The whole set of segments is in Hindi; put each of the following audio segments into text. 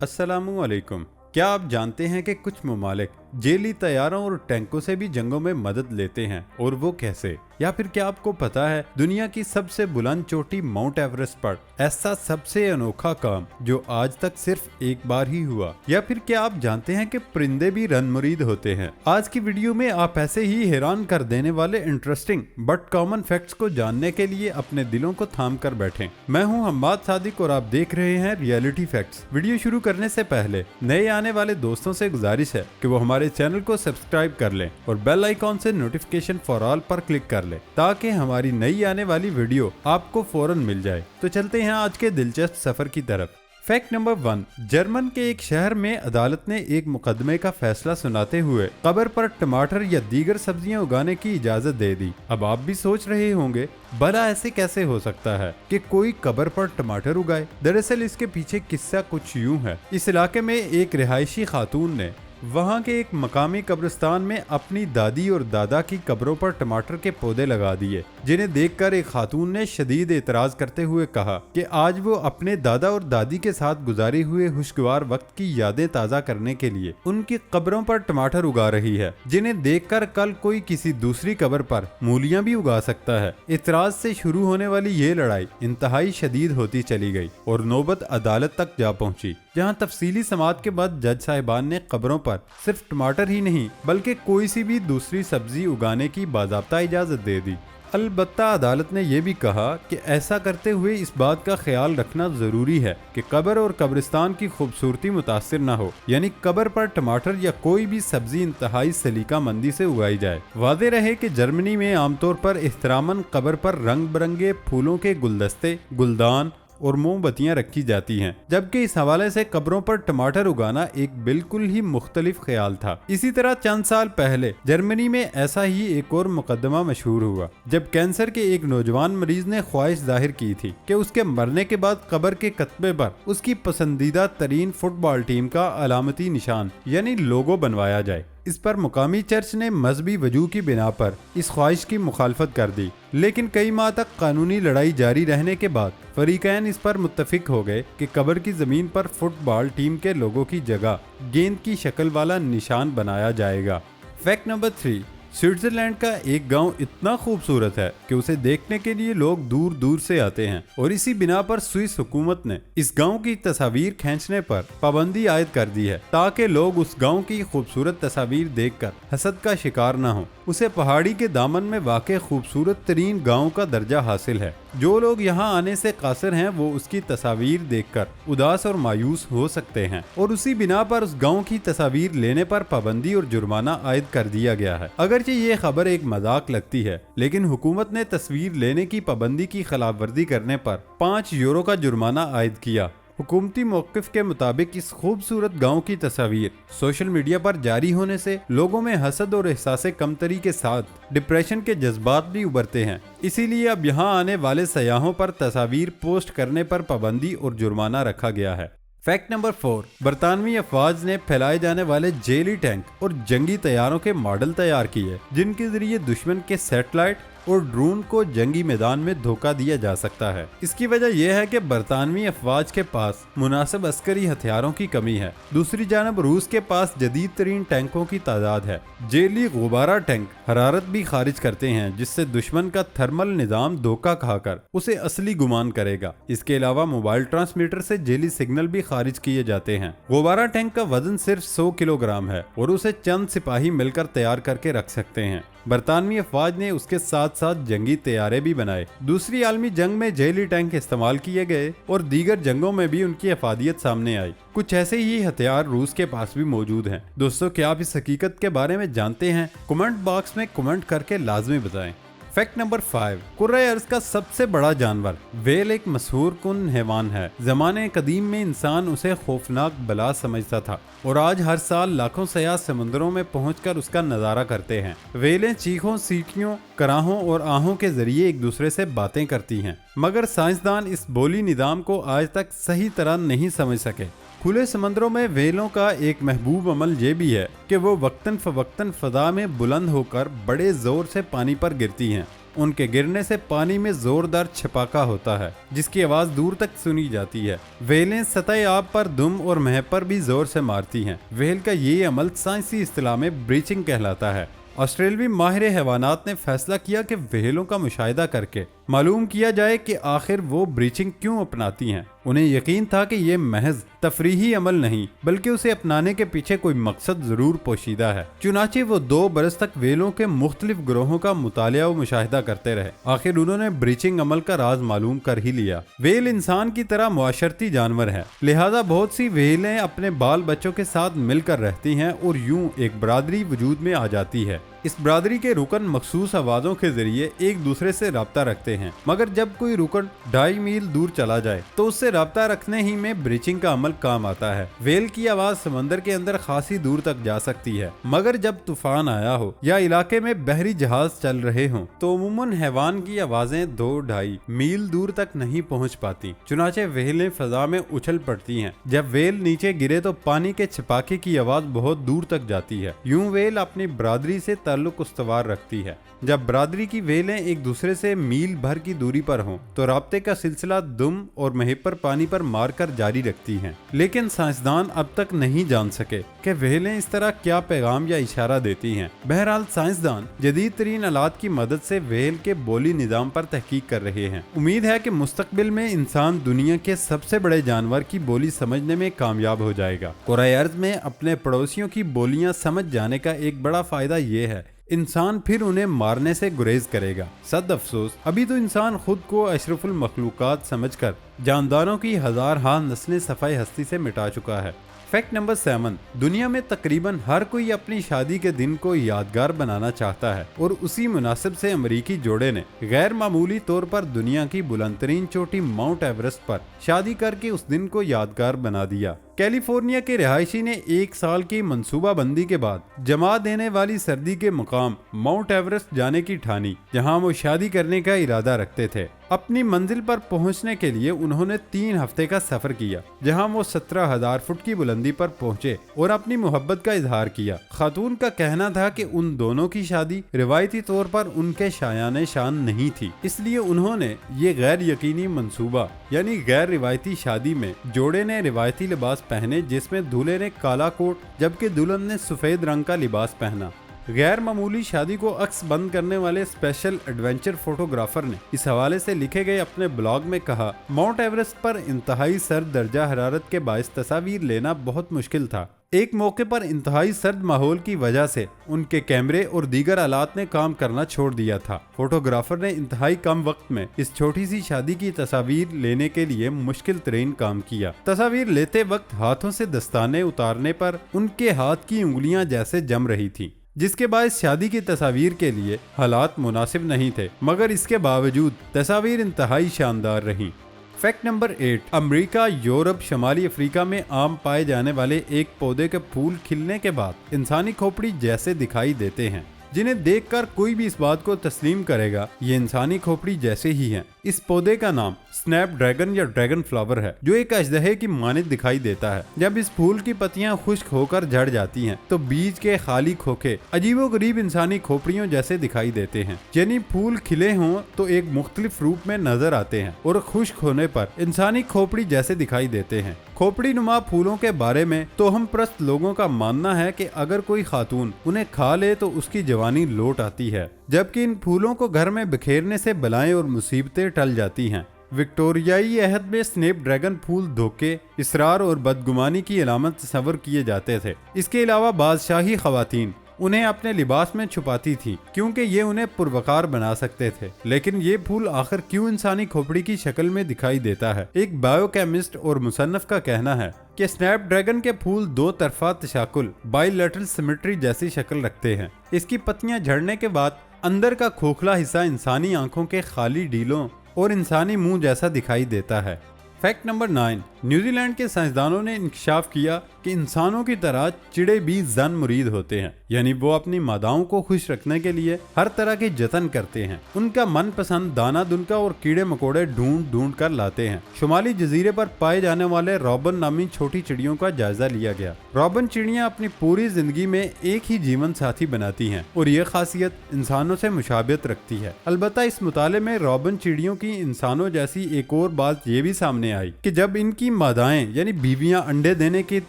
अस्सलामुअलैकुम। क्या आप जानते हैं कि कुछ ममालिक जेली तैयारों और टैंकों से भी जंगों में मदद लेते हैं, और वो कैसे? या फिर क्या आपको पता है दुनिया की सबसे बुलंद चोटी माउंट एवरेस्ट पर ऐसा सबसे अनोखा काम जो आज तक सिर्फ एक बार ही हुआ? या फिर क्या आप जानते हैं कि परिंदे भी रनमुरीद होते हैं? आज की वीडियो में आप ऐसे ही हैरान कर देने वाले इंटरेस्टिंग बट कॉमन फैक्ट्स को जानने के लिए अपने दिलों को थाम कर बैठें। मैं हूं हम्माद सादिक और आप देख रहे हैं रियलिटी फैक्ट्स। वीडियो शुरू करने से पहले नए आने वाले दोस्तों से गुजारिश है कि वो हमारे चैनल को सब्सक्राइब कर लें और बेल आइकॉन से नोटिफिकेशन फॉर ऑल पर क्लिक कर लें ताकि हमारी नई आने वाली वीडियो आपको फौरन मिल जाए। तो चलते हैं आज के दिलचस्प सफर की तरफ। Fact number 1। जर्मन के एक शहर में अदालत ने एक मुकदमे का फैसला सुनाते हुए कब्र पर टमाटर या दीगर सब्जियां उगाने की इजाजत दे दी। अब आप भी सोच रहे होंगे भला ऐसे कैसे हो सकता है कि कोई कब्र पर टमाटर उगाए? दरअसल इसके पीछे किस्सा कुछ यूं है। इस इलाके में एक रिहायशी खातून ने वहां के एक मकामी कब्रिस्तान में अपनी दादी और दादा की कब्रों पर टमाटर के पौधे लगा दिए, जिन्हें देखकर एक खातून ने शदीद एतराज करते हुए कहा कि आज वो अपने दादा और दादी के साथ गुजारे हुए खुशगवार वक्त की यादें ताज़ा करने के लिए उनकी कब्रों पर टमाटर उगा रही है, जिन्हें देखकर कल कोई किसी दूसरी कब्र पर मूलियां भी उगा सकता है। एतराज से शुरू होने वाली ये लड़ाई इंतहाई शदीद होती चली गई और नौबत अदालत तक जा पहुंची, जहां तफसीली समाअत के बाद जज साहिबान ने कब्रों पर सिर्फ टमाटर ही नहीं बल्कि कोई सी भी दूसरी सब्जी उगाने की बाज़ाब्ता इजाजत दे दी। अलबत्ता अदालत ने यह भी कहा कि ऐसा करते हुए इस बात का ख्याल रखना जरूरी है कि कब्र और कब्रिस्तान की खूबसूरती मुतासिर न हो, यानी कब्र पर टमाटर या कोई भी सब्जी इंतहाई सलीका मंदी से उगाई जाए। वादे रहे कि जर्मनी में आमतौर पर एहतरामन कब्र पर रंग बिरंगे फूलों के गुलदस्ते, गुलदान और मोमबत्तियां रखी जाती हैं, जबकि इस हवाले से कब्रों पर टमाटर उगाना एक बिल्कुल ही मुख्तलिफ ख्याल था। इसी तरह चंद साल पहले जर्मनी में ऐसा ही एक और मुकदमा मशहूर हुआ, जब कैंसर के एक नौजवान मरीज ने ख्वाहिश जाहिर की थी कि उसके मरने के बाद कब्र के कत्बे पर उसकी पसंदीदा तरीन फुटबॉल टीम का अलामती निशान यानी लोगो बनवाया जाए। इस पर मुकामी चर्च ने मजहबी वजूह की बिना पर इस ख्वाहिश की मुखालफत कर दी, लेकिन कई माह तक कानूनी लड़ाई जारी रहने के बाद फरीकैन इस पर मुत्तफिक हो गए कि कब्र की जमीन पर फुटबॉल टीम के लोगों की जगह गेंद की शक्ल वाला निशान बनाया जाएगा। Fact number 3। स्विट्जरलैंड का एक गांव इतना खूबसूरत है कि उसे देखने के लिए लोग दूर दूर से आते हैं, और इसी बिना पर स्विस हुकूमत ने इस गांव की तस्वीर खींचने पर पाबंदी आयद कर दी है ताकि लोग उस गांव की खूबसूरत तस्वीर देखकर हसद का शिकार न हो। उसे पहाड़ी के दामन में वाक़े खूबसूरत तरीन गांव का दर्जा हासिल है। जो लोग यहाँ आने से कासिर हैं वो उसकी तस्वीर देखकर उदास और मायूस हो सकते हैं, और उसी बिना पर उस गांव की तस्वीर लेने पर पाबंदी और जुर्माना आयद कर दिया गया है। अगरचे ये खबर एक मजाक लगती है, लेकिन हुकूमत ने तस्वीर लेने की पाबंदी की खिलाफ वर्जी करने पर 5 यूरो का जुर्माना आयद किया। हुकूमती मौक़िफ़ के मुताबिक इस खूबसूरत गांव की तस्वीर सोशल मीडिया पर जारी होने से लोगों में हसद और एहसासे कमतरी के साथ डिप्रेशन के जज्बात भी उभरते हैं। इसीलिए अब यहां आने वाले सयाहों पर तस्वीर पोस्ट करने पर पाबंदी और जुर्माना रखा गया है। Fact number 4। बरतानवी अफवाज ने फैलाए जाने वाले जेली टैंक और जंगी तैयारों के मॉडल तैयार किए, जिनके जरिए दुश्मन के सैटेलाइट और ड्रोन को जंगी मैदान में धोखा दिया जा सकता है। इसकी वजह यह है कि बरतानवी अफवाज के पास मुनासिब अस्करी हथियारों की कमी है। दूसरी जानब रूस के पास जदीद तरीन टैंकों की तादाद है। जेली गुब्बारा टैंक हरारत भी खारिज करते हैं, जिससे दुश्मन का थर्मल निजाम धोखा खाकर उसे असली गुमान करेगा। इसके अलावा मोबाइल ट्रांसमीटर से जेली सिग्नल भी खारिज किए जाते हैं। गुब्बारा टैंक का वजन सिर्फ 100 किलोग्राम है और उसे चंद सिपाही मिलकर तैयार करके रख सकते हैं। बरतानवी अफवाज ने उसके साथ साथ जंगी तैयारे भी बनाए। दूसरी आलमी जंग में जेली टैंक इस्तेमाल किए गए और दीगर जंगों में भी उनकी अफादियत सामने आई। कुछ ऐसे ही हथियार रूस के पास भी मौजूद हैं। दोस्तों, क्या आप इस हकीकत के बारे में जानते हैं? कमेंट बॉक्स में कमेंट करके लाजमी बताएं। Fact number 5। कुर्रे अर्ज़ का सबसे बड़ा जानवर व्हेल एक मशहूर कुन हैवान है। ज़माने कदीम में इंसान उसे खौफनाक बला समझता था, और आज हर साल लाखों सयाह समुद्रों में पहुंचकर उसका नज़ारा करते हैं। व्हेलें चीखों, सीटियों, कराहों और आहों के जरिए एक दूसरे से बातें करती हैं, मगर साइंसदान इस बोली निज़ाम को आज तक सही तरह नहीं समझ सके। खुले समंदरों में व्हेलों का एक महबूब अमल ये भी है कि वो वक्तन फवक्तन फ़ज़ा में बुलंद होकर बड़े ज़ोर से पानी पर गिरती हैं उनके गिरने से पानी में जोरदार छपाका होता है जिसकी आवाज दूर तक सुनी जाती है। व्हेलें सतह आब पर दुम और मह पर भी जोर से मारती हैं। व्हेल का ये अमल साइंसी इस्तिलाह में ब्रीचिंग कहलाता है। ऑस्ट्रेलवी माहिर हैवानात ने फैसला किया कि व्हेलों का मुशाहिदा करके मालूम किया जाए कि आखिर वो ब्रीचिंग क्यों अपनाती हैं। उन्हें यकीन था कि ये महज तफरीही अमल नहीं बल्कि उसे अपनाने के पीछे कोई मकसद जरूर पोशीदा है। चुनाचे वो 2 बरस तक व्हेलों के मुख्तलिफ ग्रोहों का मुतालिया व मुशाहिदा करते रहे। आखिर उन्होंने ब्रीचिंग अमल का राज मालूम कर ही लिया। व्हेल इंसान की तरह मुआशरती जानवर है, लिहाजा बहुत सी व्हेलें अपने बाल बच्चों के साथ मिलकर रहती हैं और यूं एक बरादरी वजूद में आ जाती है। इस बरादरी के रुकन मखसूस आवाजों के जरिए एक दूसरे से राब्ता रखते हैं, मगर जब कोई रुकन 2.5 मील दूर चला जाए तो उससे राब्ता रखने ही में ब्रीचिंग का अमल काम आता है। व्हेल की आवाज समंदर के अंदर खासी दूर तक जा सकती है, मगर जब तूफान आया हो या इलाके में बहरी जहाज चल रहे हों तो अमूमन हैवान की आवाजें 2-2.5 मील दूर तक नहीं पहुँच पाती। चुनाचे व्हेलें फजा में उछल पड़ती हैं। जब व्हेल नीचे गिरे तो पानी के छपाके की आवाज बहुत दूर तक जाती है। यूं व्हेल अपनी बरादरी से ताल्लुक उस्तवार रखती है। जब बरादरी की व्हेलें एक दूसरे से मील भर की दूरी पर हों तो राब्ते का सिलसिला दुम और मह पर पानी पर मारकर जारी रखती हैं। लेकिन साइंसदान अब तक नहीं जान सके कि व्हेलें इस तरह क्या पैगाम या इशारा देती हैं। बहरहाल साइंसदान जदीद तरीन आलात की मदद से व्हेल के बोली निजाम पर तहकीक कर रहे हैं। उम्मीद है कि मुस्तकबिल में इंसान दुनिया के सबसे बड़े जानवर की बोली समझने में कामयाब हो जाएगा। कुराए अर्ज में अपने पड़ोसियों की बोलियां समझ जाने का एक बड़ा फायदा ये है, इंसान फिर उन्हें मारने से गुरेज करेगा। सद अफसोस अभी तो इंसान खुद को अशरफुल मखलूकात समझकर जानदारों की हजार हाँ नस्लें सफाई हस्ती से मिटा चुका है। फैक्ट नंबर 7, दुनिया में तकरीबन हर कोई अपनी शादी के दिन को यादगार बनाना चाहता है और उसी मुनासिब से अमरीकी जोड़े ने गैर मामूली तौर पर दुनिया की बुलंदतरीन चोटी माउंट एवरेस्ट पर शादी करके उस दिन को यादगार बना दिया। कैलिफोर्निया के रिहायशी ने 1 साल की मंसूबाबंदी के बाद जमा देने वाली सर्दी के मुकाम माउंट एवरेस्ट जाने की ठानी, जहां वो शादी करने का इरादा रखते थे। अपनी मंजिल पर पहुंचने के लिए उन्होंने 3 हफ्ते का सफर किया, जहां वो 17,000 फुट की बुलंदी पर पहुंचे और अपनी मोहब्बत का इजहार किया। खातून का कहना था कि उन दोनों की शादी रिवायती तौर पर उनके शायाने शान नहीं थी, इसलिए उन्होंने ये गैर यकीनी मंसूबा यानी गैर रिवायती शादी में जोड़े ने रिवायती लिबास पहने जिसमें दूल्हे ने काला कोट जबकि दुल्हन ने सफेद रंग का लिबास पहना। गैर मामूली शादी को अक्स बंद करने वाले स्पेशल एडवेंचर फोटोग्राफर ने इस हवाले से लिखे गए अपने ब्लॉग में कहा, माउंट एवरेस्ट पर इंतहाई सर्द दर्जा हरारत के बायस तस्वीर लेना बहुत मुश्किल था। एक मौके पर इंतहाई सर्द माहौल की वजह से उनके कैमरे और दीगर आलात ने काम करना छोड़ दिया था। फोटोग्राफर ने इंतहाई कम वक्त में इस छोटी सी शादी की तस्वीर लेने के लिए मुश्किल तरीन काम किया। तस्वीर लेते वक्त हाथों से दस्ताने उतारने पर उनके हाथ की उंगलियां जैसे जम रही थीं, जिसके बाद शादी की तस्वीर के लिए हालात मुनासिब नहीं थे, मगर इसके बावजूद तस्वीर इंतहाई शानदार रही। फैक्ट नंबर 8, अमेरिका, यूरोप, शमाली अफ्रीका में आम पाए जाने वाले एक पौधे के फूल खिलने के बाद इंसानी खोपड़ी जैसे दिखाई देते हैं, जिन्हें देखकर कोई भी इस बात को तस्लीम करेगा ये इंसानी खोपड़ी जैसे ही हैं। इस पौधे का नाम स्नैप ड्रैगन या ड्रैगन फ्लावर है, जो एक अजदहे की मानित दिखाई देता है। जब इस फूल की पत्तियां खुश्क होकर झड़ जाती हैं, तो बीज के खाली खोखे अजीबोगरीब इंसानी खोपड़ियों जैसे दिखाई देते हैं। यानी फूल खिले हों तो एक मुख्तलिफ रूप में नजर आते हैं और खुश्क होने पर इंसानी खोपड़ी जैसे दिखाई देते हैं। खोपड़ी नुमा फूलों के बारे में तो हम प्रस्त लोगों का मानना है कि अगर कोई खातून उन्हें खा ले तो उसकी जवानी लौट आती है, जबकि इन फूलों को घर में बिखेरने से बलाएं और मुसीबतें टल जाती हैं। विक्टोरियाई अहद में स्नैप ड्रैगन फूल धोखे, इसरार और बदगुमानी की अलामत तस्वर किए जाते थे। इसके अलावा बादशाही खवातीन उन्हें अपने लिबास में छुपाती थी क्योंकि ये उन्हें पुरवकार बना सकते थे। लेकिन ये फूल आखिर क्यों इंसानी खोपड़ी की शक्ल में दिखाई देता है? एक बायोकेमिस्ट और मुसन्नफ का कहना है कि स्नैप ड्रैगन के फूल 2 तरफा तशाकुल बाइलेटरल सिमेट्री जैसी शक्ल रखते हैं। इसकी पत्तियां झड़ने के बाद अंदर का खोखला हिस्सा इंसानी आंखों के खाली डीलों और इंसानी मुंह जैसा दिखाई देता है। फैक्ट नंबर 9, न्यूजीलैंड के साइंसदानों ने इंकशाफ किया कि इंसानों की तरह चिड़े भी जन मुरीद होते हैं, यानी वो अपनी मादाओं को खुश रखने के लिए हर तरह के जतन करते हैं। उनका मनपसंद दाना दुनका और कीड़े मकोड़े ढूंढ ढूंढ कर लाते हैं। शुमाली जजीरे पर पाए जाने वाले रॉबिन नामी छोटी चिड़ियों का जायजा लिया गया। रॉबिन चिड़ियां अपनी पूरी जिंदगी में एक ही जीवन साथी बनाती हैं और ये खासियत इंसानों से मुशाबियत रखती है। अलबत्ता इस मुताले में रॉबिन चिड़ियों की इंसानों जैसी एक और बात ये भी सामने आई कि जब इनकी मादाएं यानी बीवियां अंडे देने की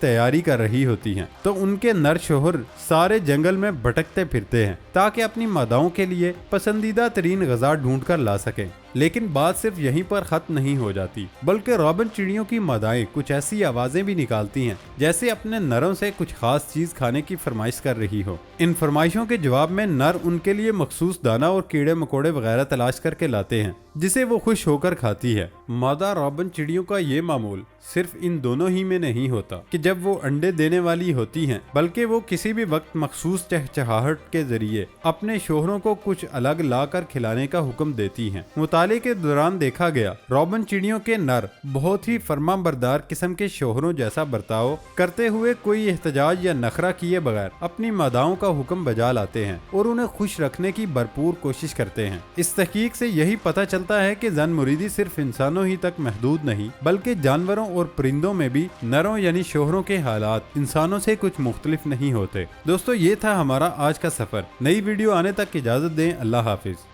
तैयारी कर रही होती हैं तो उनके नर शोहर सारे जंगल में भटकते फिरते हैं ताकि अपनी मादाओं के लिए पसंदीदा तरीन ग़िज़ा ढूंढ कर ला सकें। लेकिन बात सिर्फ यहीं पर खत्म नहीं हो जाती, बल्कि रॉबिन चिड़ियों की मादाएं कुछ ऐसी आवाजें भी निकालती हैं जैसे अपने नरों से कुछ खास चीज खाने की फरमाइश कर रही हो। इन फरमाइशों के जवाब में नर उनके लिए मखसूस दाना और कीड़े मकोड़े वगैरह तलाश करके लाते हैं जिसे वो खुश होकर खाती है। मादा रॉबिन चिड़ियों का ये मामूल सिर्फ इन दोनों ही में नहीं होता कि जब वो अंडे देने वाली होती हैं, बल्कि वो किसी भी वक्त मखसूस चहचहाहट के जरिए अपने शोहरों को कुछ अलग लाकर खिलाने का हुक्म देती हैं। मुताले के दौरान देखा गया रॉबिन चिड़ियों के नर बहुत ही फरमाबरदार किस्म के शोहरों जैसा बर्ताव करते हुए कोई एहतजाज या नखरा किए बगैर अपनी मादाओं का हुक्म बजा लाते हैं और उन्हें खुश रखने की भरपूर कोशिश करते हैं। इस तहकीक से यही पता चलता है कि जन मुरीदी सिर्फ इंसानों ही तक महदूद नहीं, बल्कि जानवरों और परिंदों में भी नरों यानी शोहरों के हालात इंसानों से कुछ मुख्तलिफ नहीं होते। दोस्तों, ये था हमारा आज का सफर। नई वीडियो आने तक इजाजत दें। अल्लाह हाफिज।